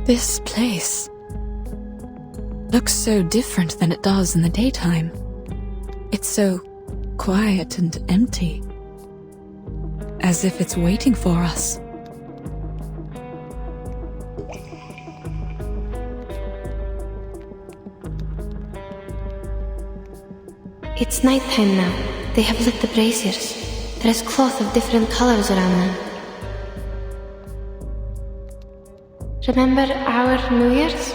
This place looks so different than it does in the daytime. It's so quiet and empty, as if it's waiting for us. It's nighttime now. They have lit the braziers. There is cloth of different colors around them. Remember our New Year's?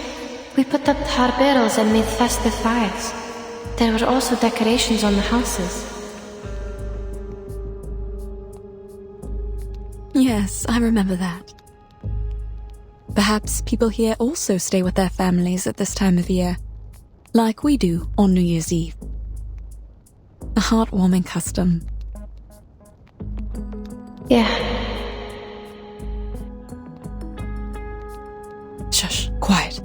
We put up tar barrels and made festive fires. There were also decorations on the houses. Yes, I remember that. Perhaps people here also stay with their families at this time of year, like we do on New Year's Eve. A heartwarming custom. Yeah. Shush, quiet.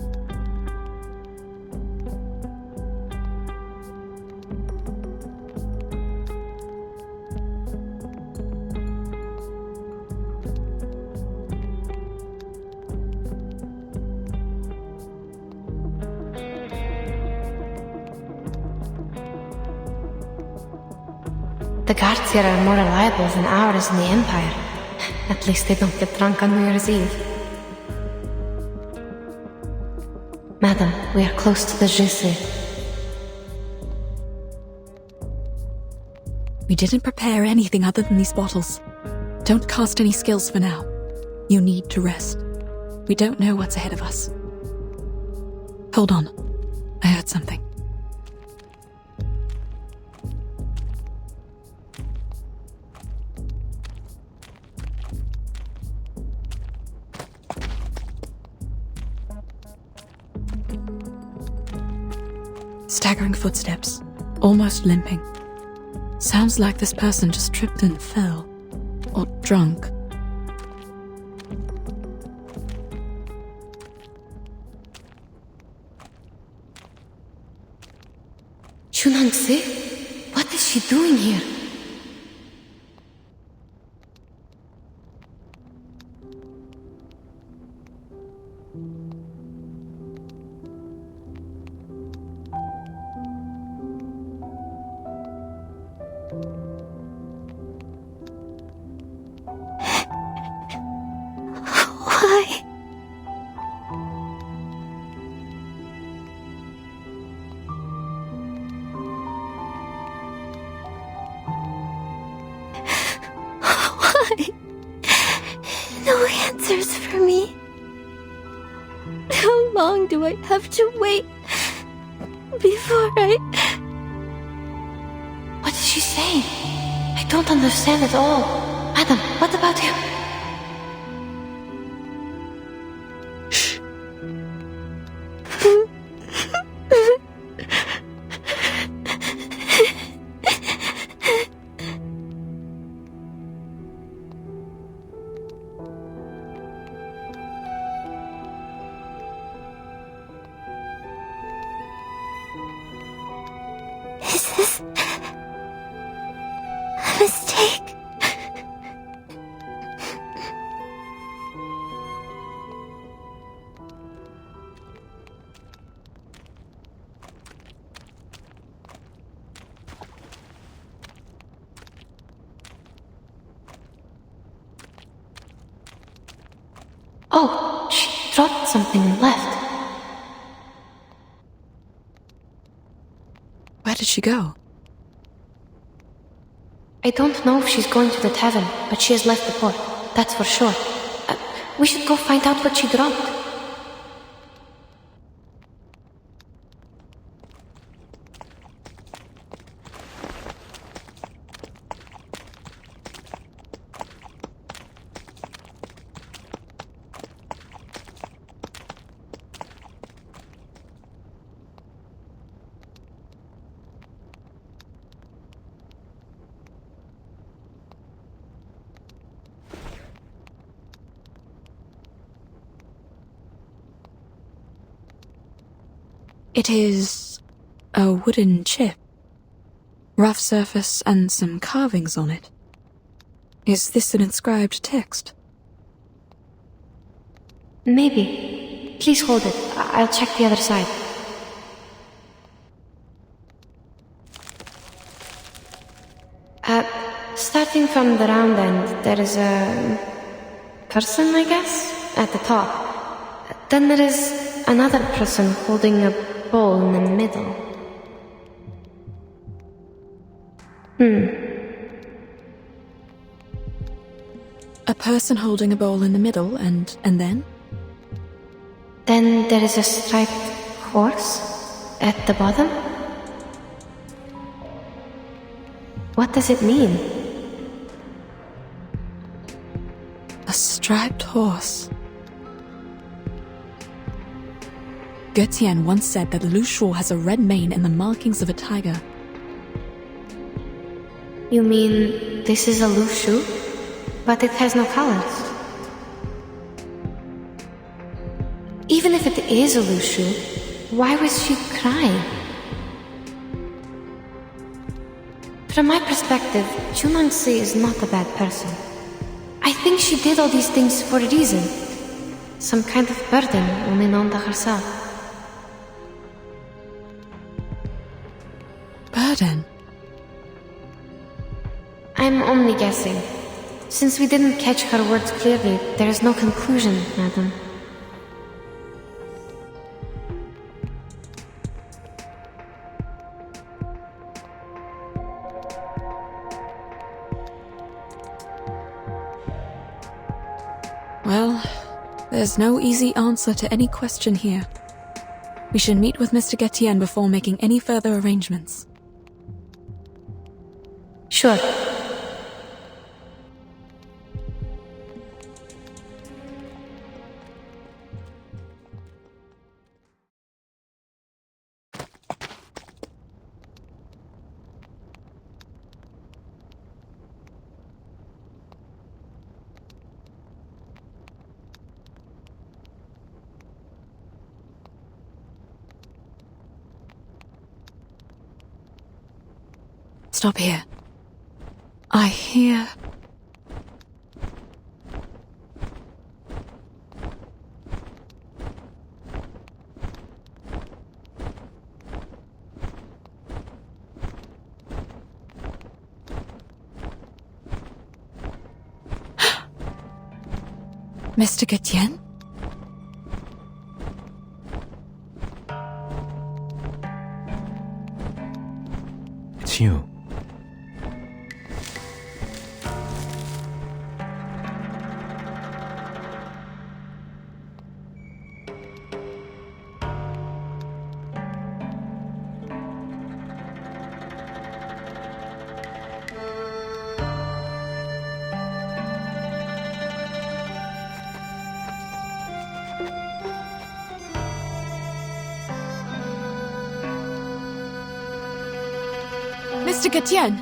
The guards here are more reliable than ours in the Empire. At least they don't get drunk on New Year's Eve. Madam, we are close to the Jisse. We didn't prepare anything other than these bottles. Don't cast any skills for now. You need to rest. We don't know what's ahead of us. Hold on. I heard something. Staggering footsteps, almost limping. Sounds like this person just tripped and fell. Or drunk. Shunangse? What is she doing here? Why? Why? No answers for me. How long do I have to wait before I... What is she saying? I don't understand at all. Madam, what about him? Is this a mistake? Oh, she dropped something and left. Where did she go? I don't know if she's going to the tavern, but she has left the port. That's for sure. We should go find out what she dropped. It is a wooden chip. Rough surface and some carvings on it. Is this an inscribed text? Maybe. please hold it. I'll check the other side. Starting from the round end, there is a person, I guess, at the top. Then there is another person holding a bowl in the middle. A person holding a bowl in the middle, and then? Then there is a striped horse at the bottom. What does it mean? A striped horse. Götien once said that Lushu has a red mane and the markings of a tiger. You mean this is a Lushu, but it has no colors? Even if it is a Lushu, why was she crying? From my perspective, Chunangsi is not a bad person. I think she did all these things for a reason. Some kind of burden only known to herself. Burden? I'm only guessing. Since we didn't catch her words clearly, there is no conclusion, madam. Well, there's no easy answer to any question here. We should meet with Mr. Götien before making any further arrangements. Sure. Stop here. I hear... Mr. Götien? It's you. Mr. Götien!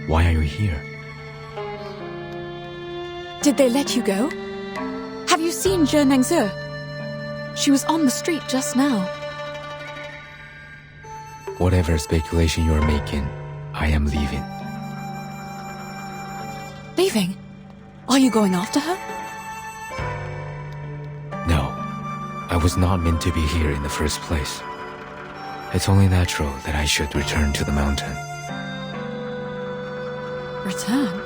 Why are you here? Did they let you go? Have you seen Zhe Nengze? She was on the street just now. Whatever speculation you're making, I am leaving. Leaving? Are you going after her? No, I was not meant to be here in the first place. It's only natural that I should return to the mountain. Return?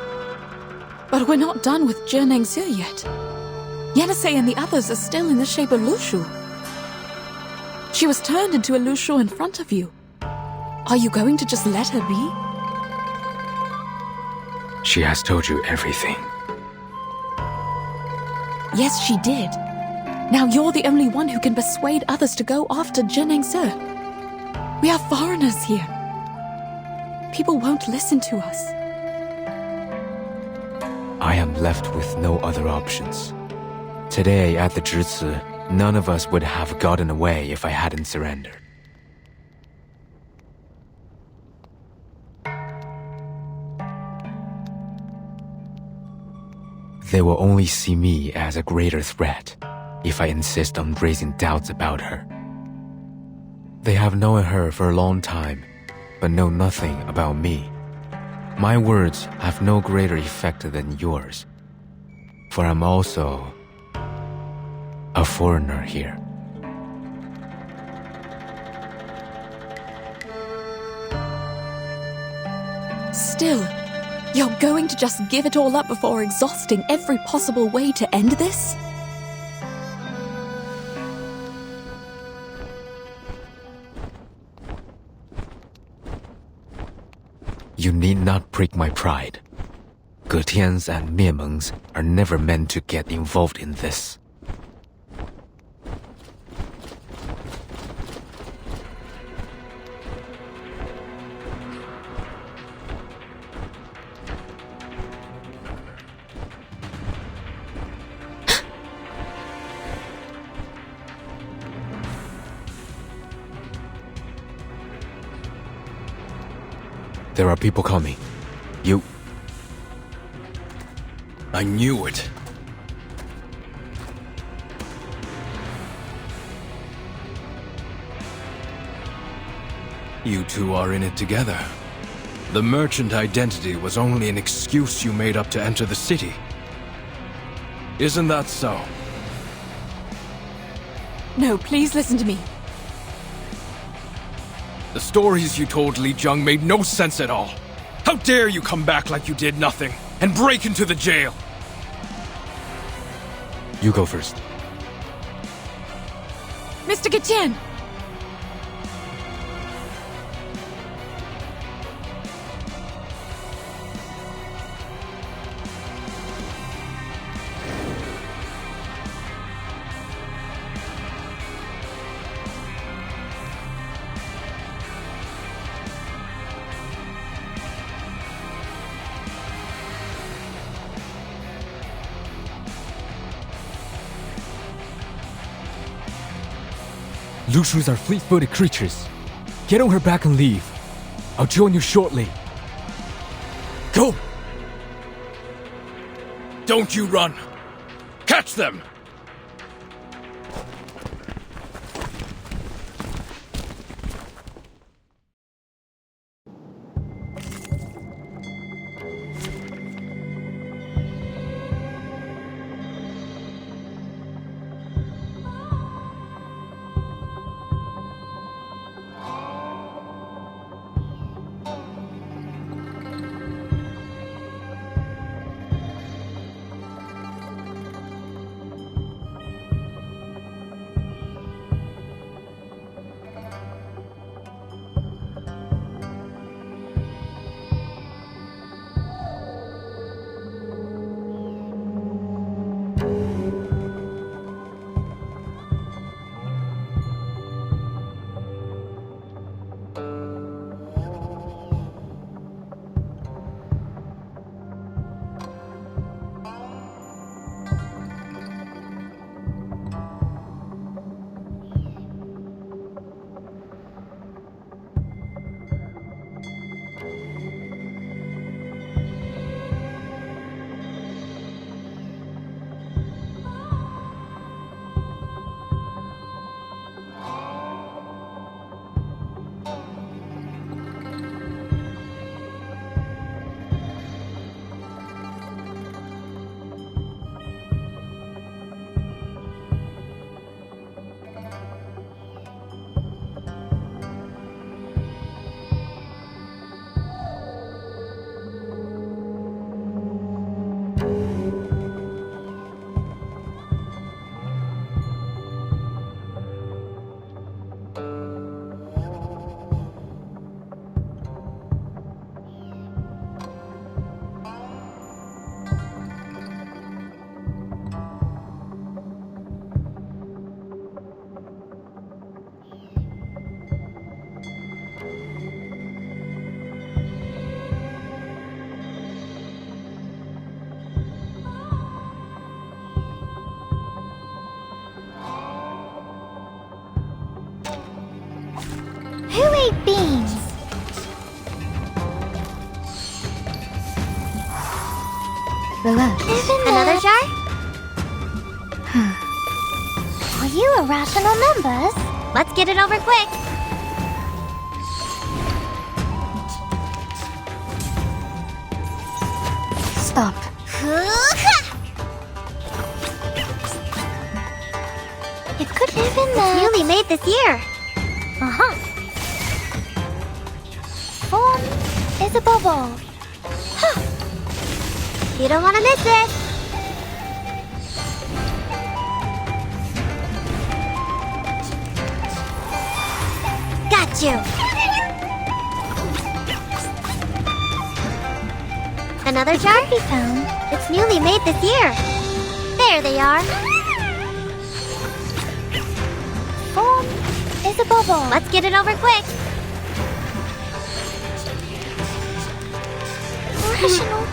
But we're not done with Zhe Nengze yet. Yenisei and the others are still in the shape of Lushu. She was turned into a Lushu in front of you. Are you going to just let her be? She has told you everything. Yes, she did. Now you're the only one who can persuade others to go after Zhe Nengze. We are foreigners here. People won't listen to us. I am left with no other options. Today at the Zhici, none of us would have gotten away if I hadn't surrendered. They will only see me as a greater threat if I insist on raising doubts about her. They have known her for a long time, but know nothing about me. My words have no greater effect than yours, for I'm also a foreigner here. Still, you're going to just give it all up before exhausting every possible way to end this? You need not prick my pride. Getians and Miemengs are never meant to get involved in this. There are people coming. You... I knew it. You two are in it together. The merchant identity was only an excuse you made up to enter the city. Isn't that so? No, please listen to me. The stories you told Li Jung made no sense at all. How dare you come back like you did nothing and break into the jail? You go first. Mr. Getian! Luxuries are fleet-footed creatures. Get on her back and leave. I'll join you shortly. Go! Don't you run! Catch them! Who ate beans? Another jar? Are you irrational numbers? Let's get it over quick. Stop. It could be even it's newly made this year. Uh-huh. Form is above all. Huh. You don't want to miss it. Got you. Another jar we found. It's newly made this year. There they are. Form is above all. Let's get it over quick. Rational.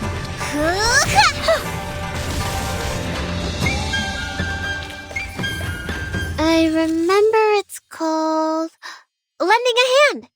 I remember it's called lending a hand.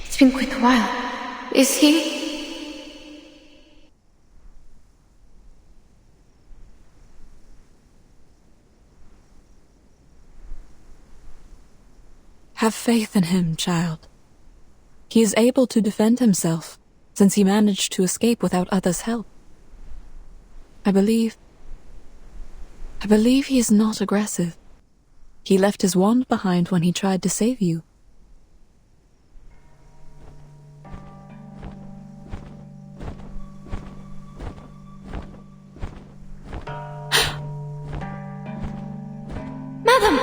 It's been quite a while. Is he? Have faith in him, child. He is able to defend himself, since he managed to escape without others' help. I believe he is not aggressive. He left his wand behind when he tried to save you. Madam!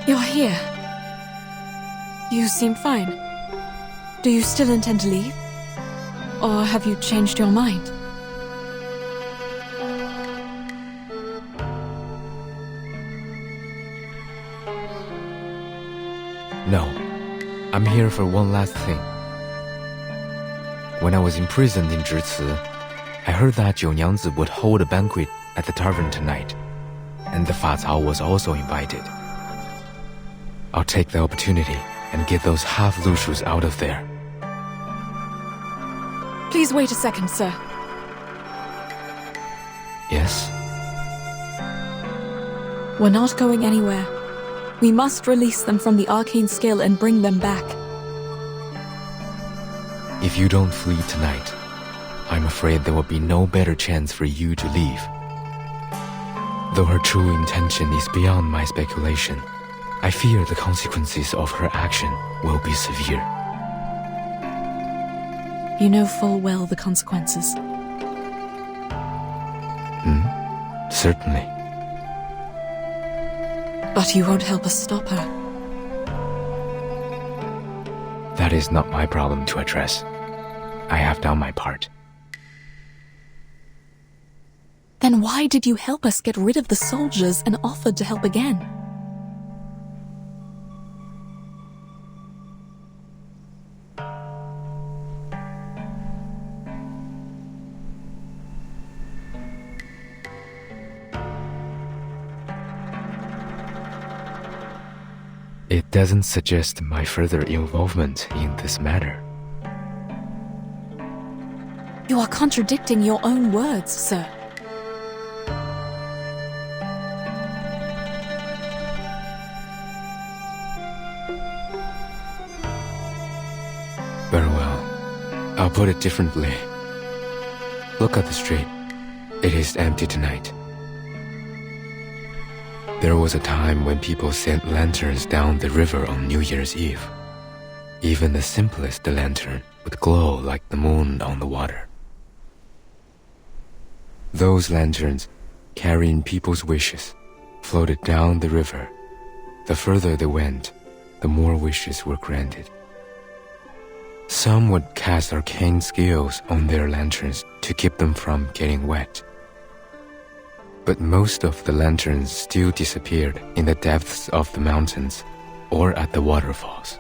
You're here. You seem fine. Do you still intend to leave? Or have you changed your mind? No, I'm here for one last thing. When I was imprisoned in Zhici, I heard that Jiu Nyangzi would hold a banquet at the tavern tonight, and the Fa Cao was also invited. I'll take the opportunity and get those half-lushus out of there. Please wait a second, sir. Yes? We're not going anywhere. We must release them from the arcane skill and bring them back. If you don't flee tonight, I'm afraid there will be no better chance for you to leave. Though her true intention is beyond my speculation, I fear the consequences of her action will be severe. You know full well the consequences. Certainly. But you won't help us stop her. That is not my problem to address. I have done my part. Then why did you help us get rid of the soldiers and offered to help again? It doesn't suggest my further involvement in this matter. You are contradicting your own words, sir. Very well. I'll put it differently. Look at the street. It is empty tonight. There was a time when people sent lanterns down the river on New Year's Eve. Even the simplest lantern would glow like the moon on the water. Those lanterns, carrying people's wishes, floated down the river. The further they went, the more wishes were granted. Some would cast arcane skills on their lanterns to keep them from getting wet. But most of the lanterns still disappeared in the depths of the mountains or at the waterfalls.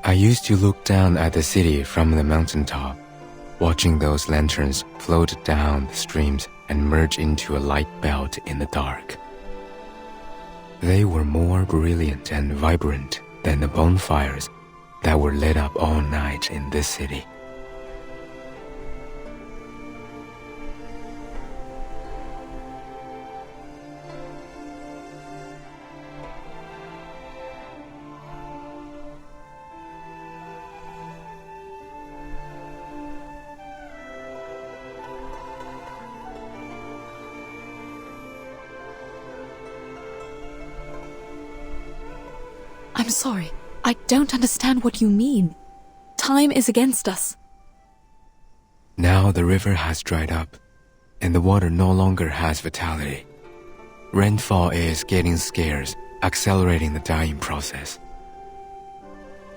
I used to look down at the city from the mountaintop, watching those lanterns float down the streams and merge into a light belt in the dark. They were more brilliant and vibrant than the bonfires that were lit up all night in this city. I'm sorry. I don't understand what you mean. Time is against us. Now the river has dried up, and the water no longer has vitality. Rainfall is getting scarce, accelerating the dying process.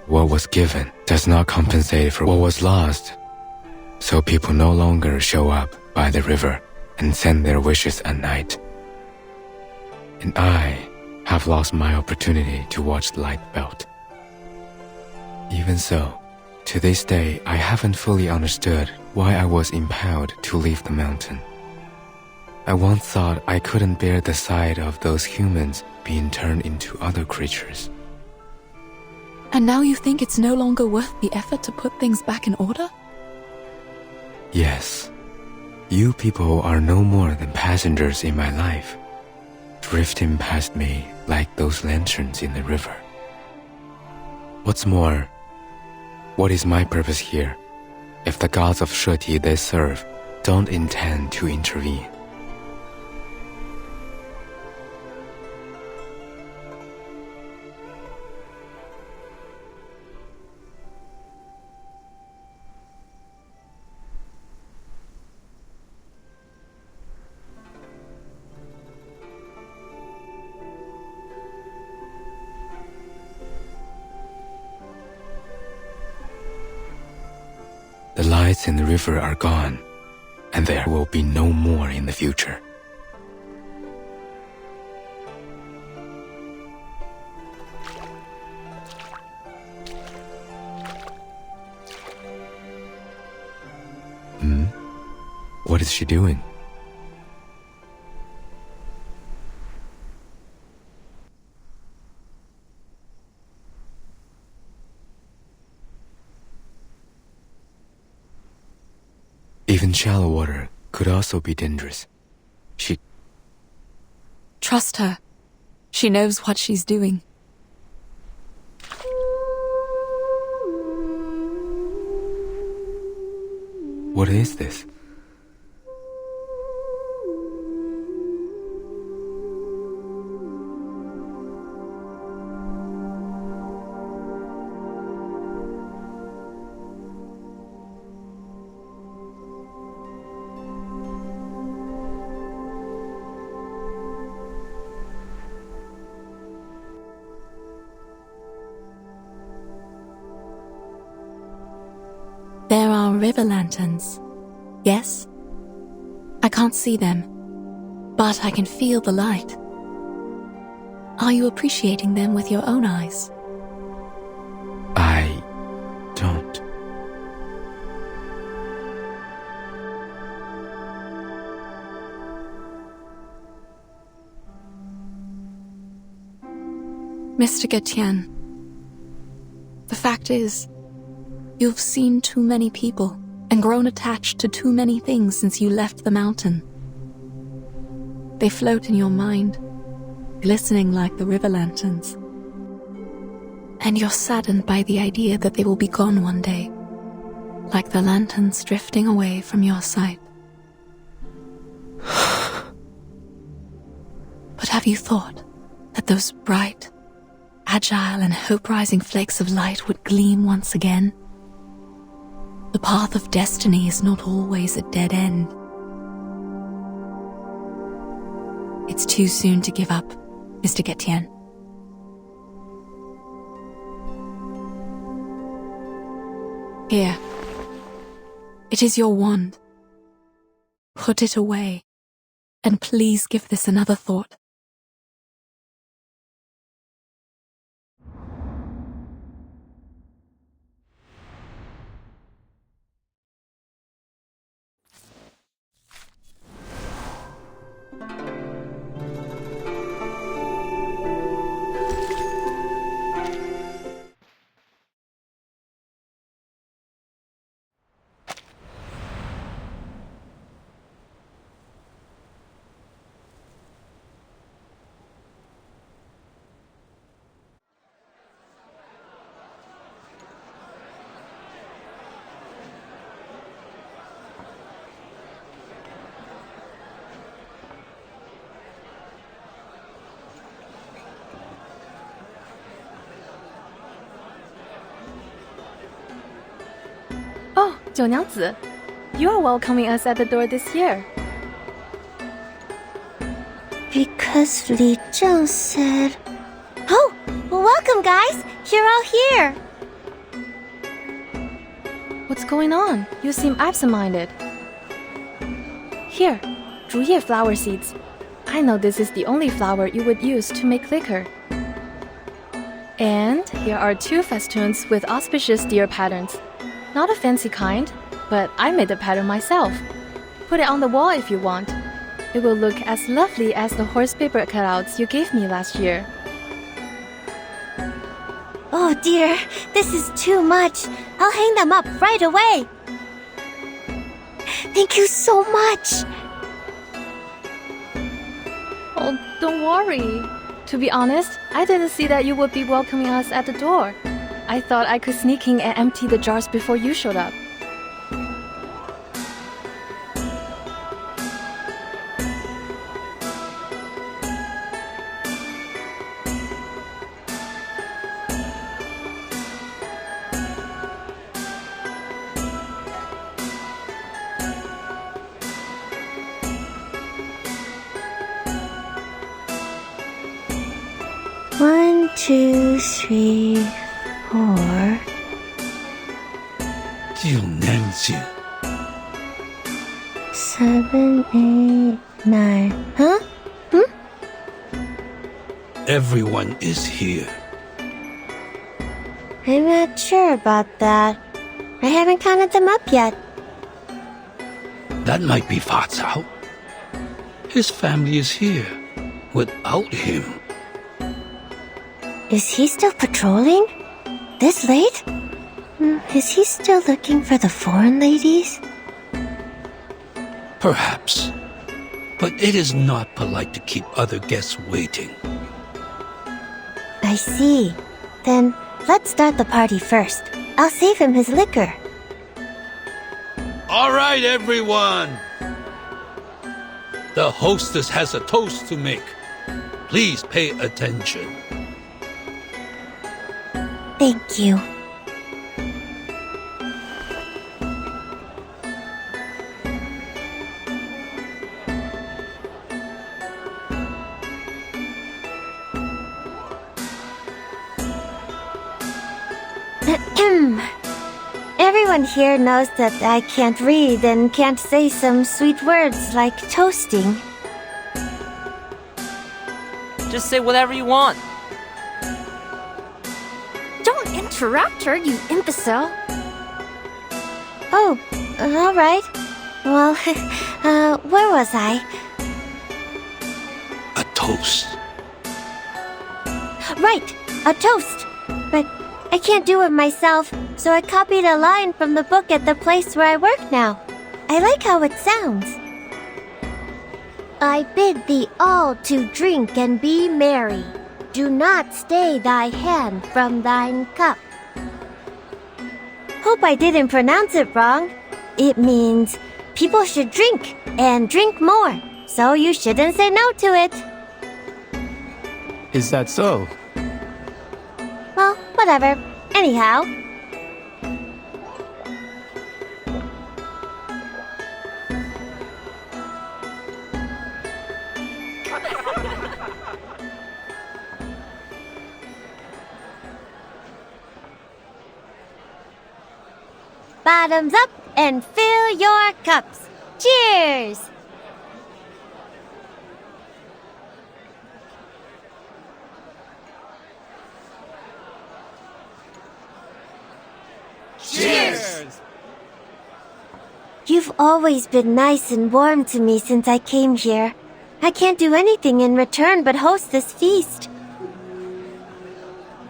What was given does not compensate for what was lost, so people no longer show up by the river and send their wishes at night. And I have lost my opportunity to watch the light belt. Even so, to this day, I haven't fully understood why I was impelled to leave the mountain. I once thought I couldn't bear the sight of those humans being turned into other creatures. And now you think it's no longer worth the effort to put things back in order? Yes, you people are no more than passengers in my life, drifting past me like those lanterns in the river. What's more, what is my purpose here if the gods of Shuori they serve don't intend to intervene? The lights in the river are gone, and there will be no more in the future. What is she doing? Even shallow water could also be dangerous. She... Trust her. She knows what she's doing. What is this? There are river lanterns. Yes? I can't see them, but I can feel the light. Are you appreciating them with your own eyes? I don't. Mr. Getian, the fact is, you've seen too many people and grown attached to too many things since you left the mountain. They float in your mind, glistening like the river lanterns. And you're saddened by the idea that they will be gone one day, like the lanterns drifting away from your sight. But have you thought that those bright, agile and hope-rising flakes of light would gleam once again? The path of destiny is not always a dead end. It's too soon to give up, Mr. Getian. Here. It is your wand. Put it away, and please give this another thought. Oh, 九娘子, you are welcoming us at the door this year. Because Li Zheng said... Oh, welcome guys! You're all here! What's going on? You seem absent-minded. Here, 竹叶 flower seeds. I know this is the only flower you would use to make liquor. And here are 2 festoons with auspicious deer patterns. Not a fancy kind, but I made the pattern myself. Put it on the wall if you want. It will look as lovely as the horse paper cutouts you gave me last year. Oh dear, this is too much. I'll hang them up right away. Thank you so much. Oh, don't worry. To be honest, I didn't see that you would be welcoming us at the door. I thought I could sneak in and empty the jars before you showed up. One, two, three, 4. 九娘子 7, 8, 9. Huh? Everyone is here. I'm not sure about that. I haven't counted them up yet. That might be Fa Cao. His family is here without him. Is he still patrolling? This late? Is he still looking for the foreign ladies? Perhaps. But it is not polite to keep other guests waiting. I see. Then let's start the party first. I'll save him his liquor. All right, everyone. The hostess has a toast to make. Please pay attention. Thank you. Everyone here knows that I can't read and can't say some sweet words like toasting. Just say whatever you want. Don't interrupt her, you imbecile. Oh, all right. Well, where was I? A toast. Right, a toast. But I can't do it myself, so I copied a line from the book at the place where I work now. I like how it sounds. I bid thee all to drink and be merry. Do not stay thy hand from thine cup. Hope I didn't pronounce it wrong. It means people should drink and drink more, so you shouldn't say no to it. Is that so? Well, whatever. Anyhow. Bottoms up and fill your cups. Cheers! Cheers! You've always been nice and warm to me since I came here. I can't do anything in return but host this feast.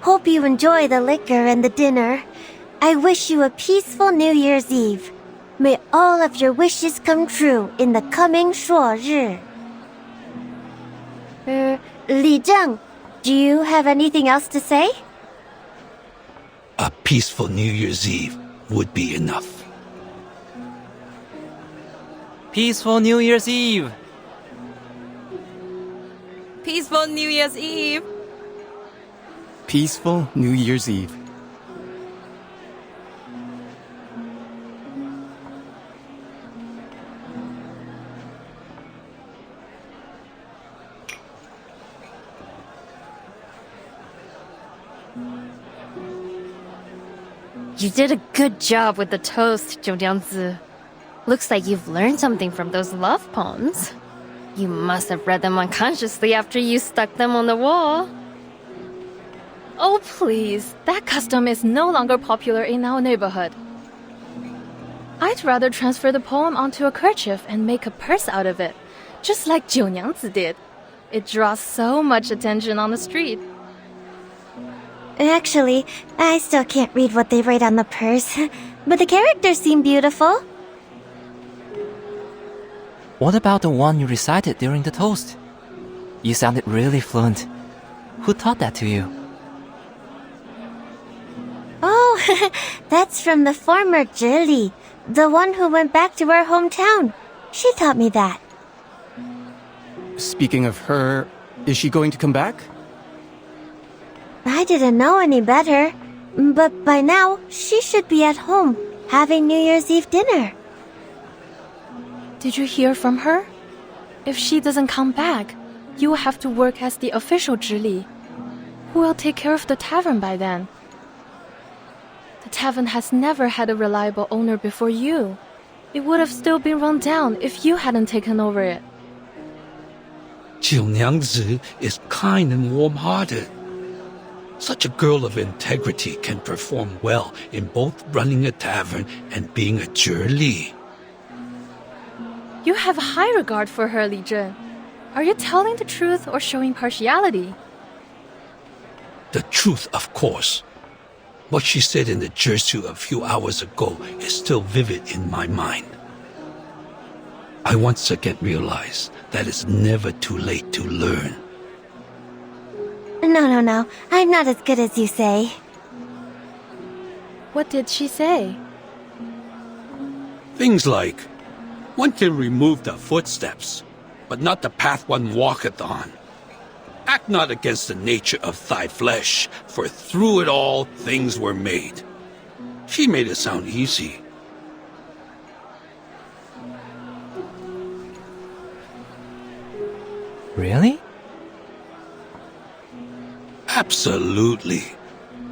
Hope you enjoy the liquor and the dinner. I wish you a peaceful New Year's Eve. May all of your wishes come true in the coming Shuori. Li Zheng, do you have anything else to say? A peaceful New Year's Eve would be enough. Peaceful New Year's Eve! Peaceful New Year's Eve! Peaceful New Year's Eve. You did a good job with the toast, Zhou Liangzi. Looks like you've learned something from those love poems. You must have read them unconsciously after you stuck them on the wall. Oh, please. That custom is no longer popular in our neighborhood. I'd rather transfer the poem onto a kerchief and make a purse out of it, just like Zhou Liangzi did. It draws so much attention on the street. Actually, I still can't read what they write on the purse, but the characters seem beautiful. What about the one you recited during the toast? You sounded really fluent. Who taught that to you? Oh, that's from the former Zhili, the one who went back to our hometown. She taught me that. Speaking of her, is she going to come back? I didn't know any better, but by now she should be at home, having New Year's Eve dinner. Did you hear from her? If she doesn't come back, you will have to work as the official Zhili. Who will take care of the tavern by then? The tavern has never had a reliable owner before you. It would have still been run down if you hadn't taken over it. Jiu Niangzi is kind and warm-hearted. Such a girl of integrity can perform well in both running a tavern and being a Zhili. You have high regard for her, Li Zhen. Are you telling the truth or showing partiality? The truth, of course. What she said in the Jersu a few hours ago is still vivid in my mind. I once again realized that it's never too late to learn. No. I'm not as good as you say. What did she say? Things like, one can remove the footsteps, but not the path one walketh on. Act not against the nature of thy flesh, for through it all things were made. She made it sound easy. Really? Absolutely.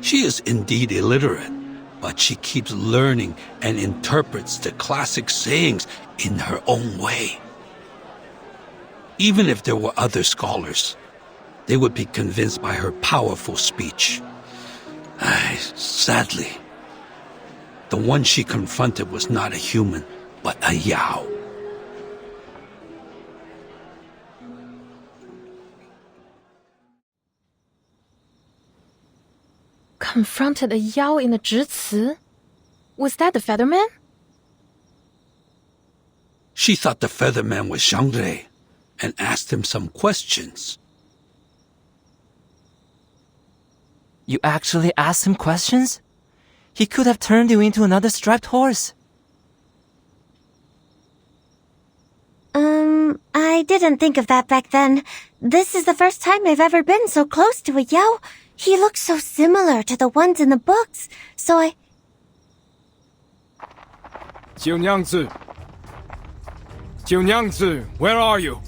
She is indeed illiterate, but she keeps learning and interprets the classic sayings in her own way. Even if there were other scholars, they would be convinced by her powerful speech. Sadly, the one she confronted was not a human, but a Yao. Confronted a Yao in the Zhici? Was that the Featherman? She thought the Featherman was Xiangrui and asked him some questions. You actually asked him questions? He could have turned you into another striped horse. I didn't think of that back then. This is the first time I've ever been so close to a Yao. He looks so similar to the ones in the books, so I... 九娘子! 九娘子, where are you?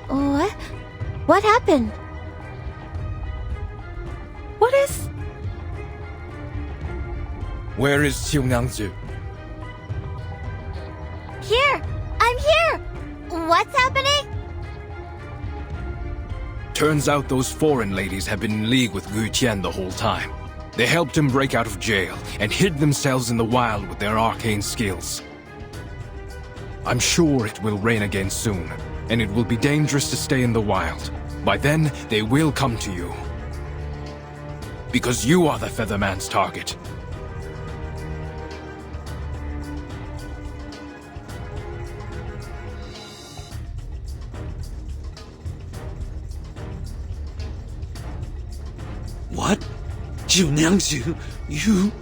What? What happened? What is... Where is Xiu Nyangzu? Here! I'm here! What's happening? Turns out those foreign ladies have been in league with Gu Qian the whole time. They helped him break out of jail and hid themselves in the wild with their arcane skills. I'm sure it will rain again soon, and it will be dangerous to stay in the wild. By then, they will come to you. Because you are the Featherman's target. What? Jiu Nyangzu, you...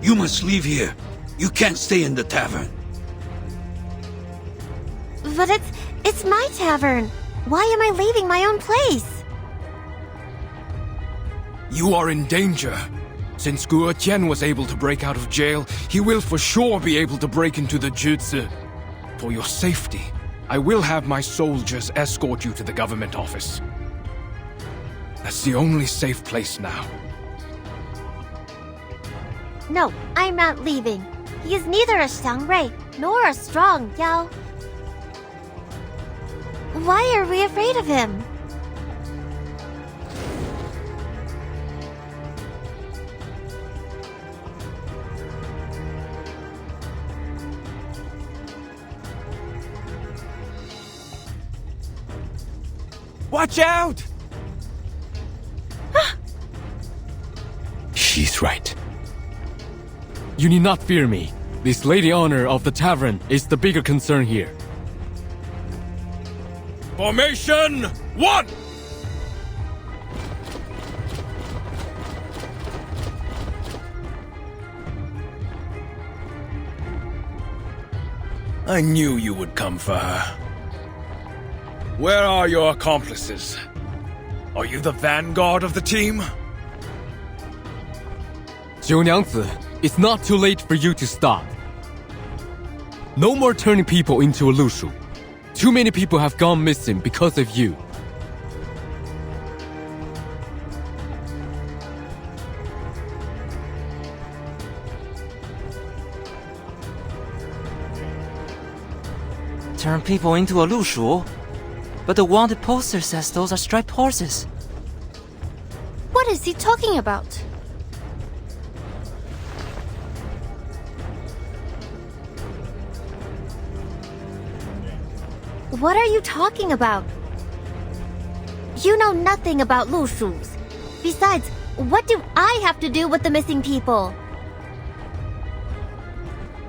You must leave here. You can't stay in the tavern. But it's my tavern. Why am I leaving my own place? You are in danger. Since Gu Qian was able to break out of jail, he will for sure be able to break into the Jutsu. For your safety, I will have my soldiers escort you to the government office. That's the only safe place now. No, I'm not leaving. He is neither a Xiangrui nor a strong Yao. Why are we afraid of him? Watch out! She's right. You need not fear me. This lady honor of the tavern is the bigger concern here. Formation 1! I knew you would come for her. Where are your accomplices? Are you the vanguard of the team? Jiu Nyangzi, it's not too late for you to stop. No more turning people into a Lushu. Too many people have gone missing because of you. turn people into a Lushu. But the wanted poster says those are striped horses. What is he talking about? What are you talking about? You know nothing about Lushus. Besides, what do I have to do with the missing people?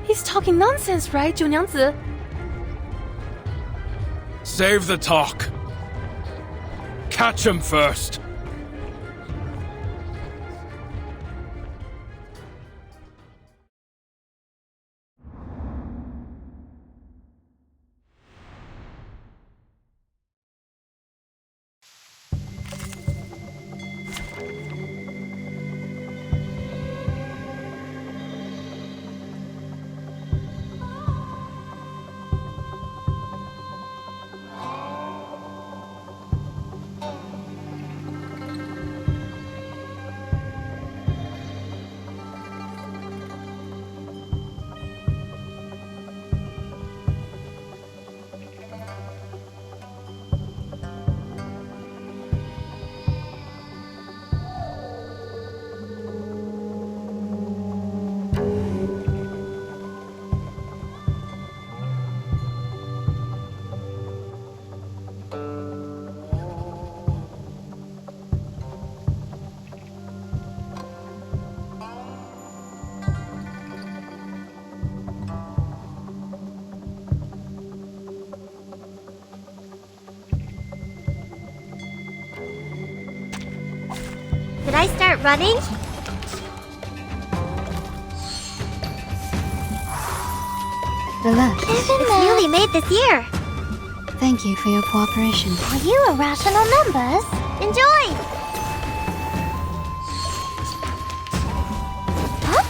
He's talking nonsense, right, 九娘子? Save the talk. Catch him first. Did I start running? Relax. It's newly made this year. Thank you for your cooperation. Are you irrational numbers? Enjoy! Huh?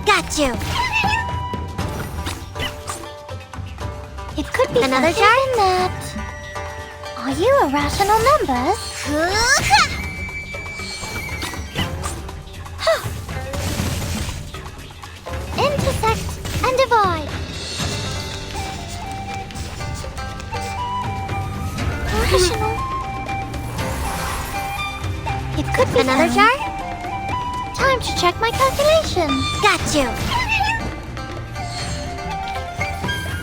Got you! It could be another jar in that. Are you irrational numbers? Intersect and divide. Irrational. It could be another jar. Time to check my calculation. Got you.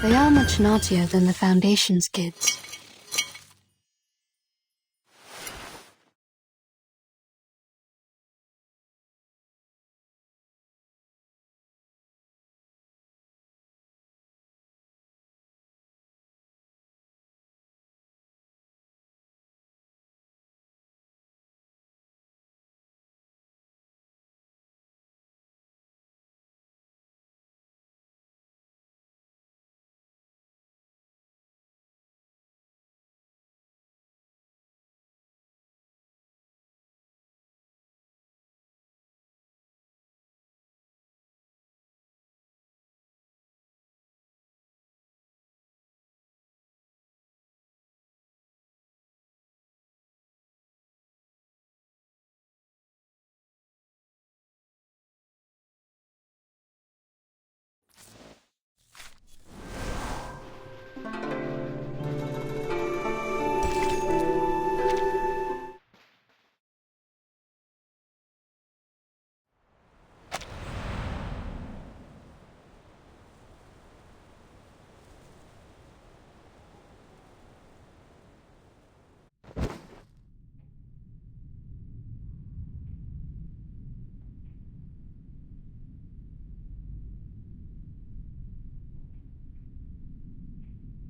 They are much naughtier than the Foundation's kids.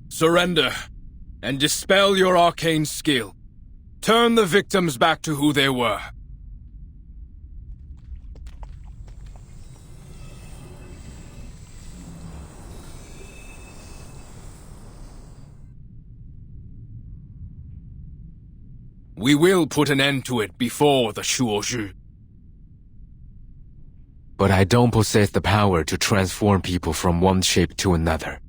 Surrender, and dispel your arcane skill. Turn the victims back to who they were. We will put an end to it before the Shuori. But I don't possess the power to transform people from one shape to another,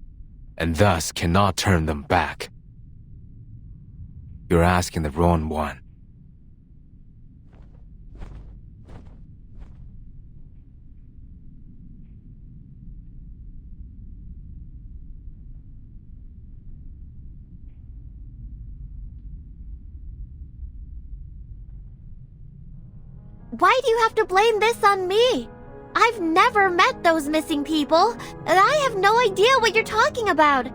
and thus cannot turn them back. You're asking the wrong one. Why do you have to blame this on me? I've never met those missing people, and I have no idea what you're talking about.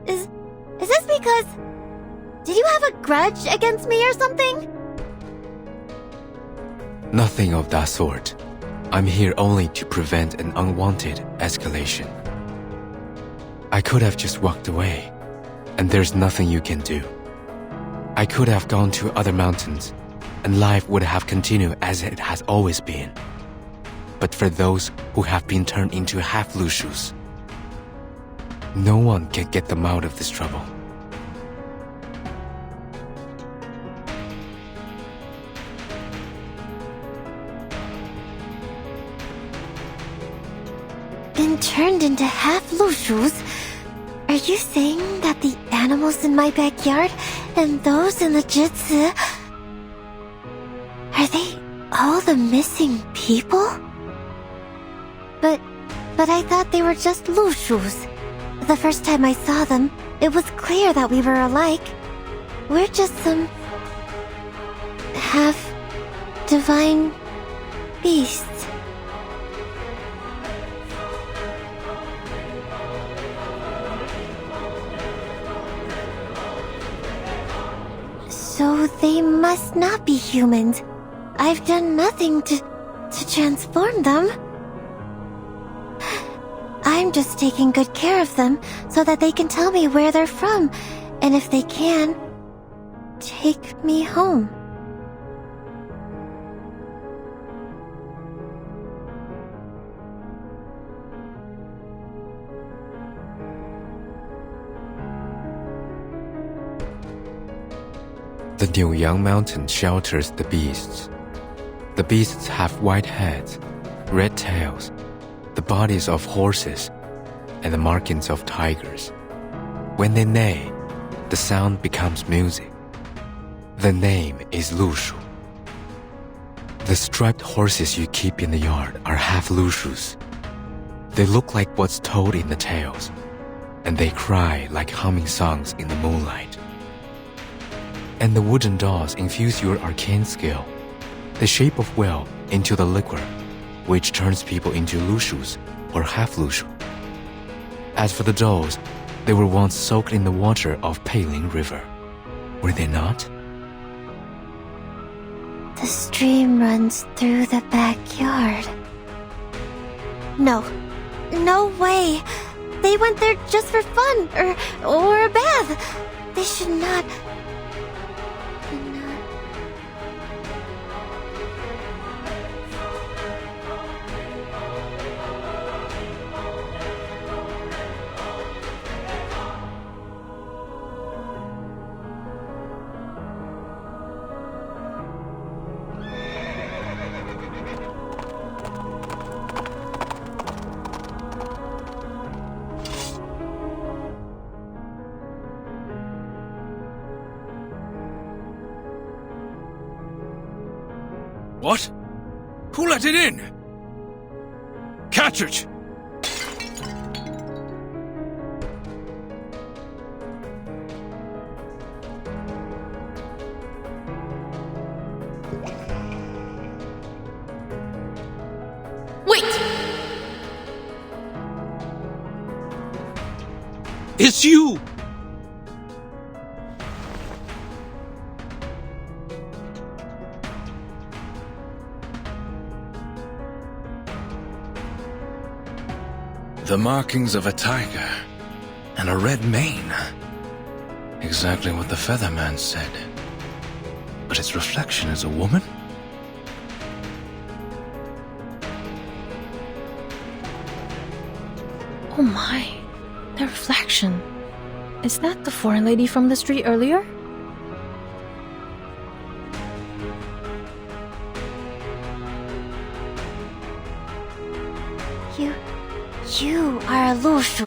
Is this because... Did you have a grudge against me or something? Nothing of that sort. I'm here only to prevent an unwanted escalation. I could have just walked away, and there's nothing you can do. I could have gone to other mountains, and life would have continued as it has always been. But for those who have been turned into half-Lushus, no one can get them out of this trouble. Been turned into half-Lushus? Are you saying that the animals in my backyard and those in the Jitsu... Are they all the missing people? But I thought they were just Lushus. The first time I saw them, it was clear that we were alike. We're just some... half-divine beasts. So they must not be humans. I've done nothing to transform them. I'm just taking good care of them so that they can tell me where they're from, and if they can, take me home. The Niuyang Mountain shelters the beasts. The beasts have white heads, red tails, the bodies of horses, and the markings of tigers. When they neigh, the sound becomes music. The name is Lushu. The striped horses you keep in the yard are half-Lushus. They look like what's told in the tales, and they cry like humming songs in the moonlight. And the wooden dolls infuse your arcane skill, the shape of will, into the liquor, which turns people into Lushus or half-Lushu. As for the dolls, they were once soaked in the water of Peiling River. Were they not? The stream runs through the backyard. No. No way. They went there just for fun, or a bath. They should not... What? Who let it in? Catch it! Wait! It's you! The markings of a tiger and a red mane. Exactly what the Featherman said. But its reflection is a woman? Oh my, the reflection. Is that the foreign lady from the street earlier? You are a Lushu.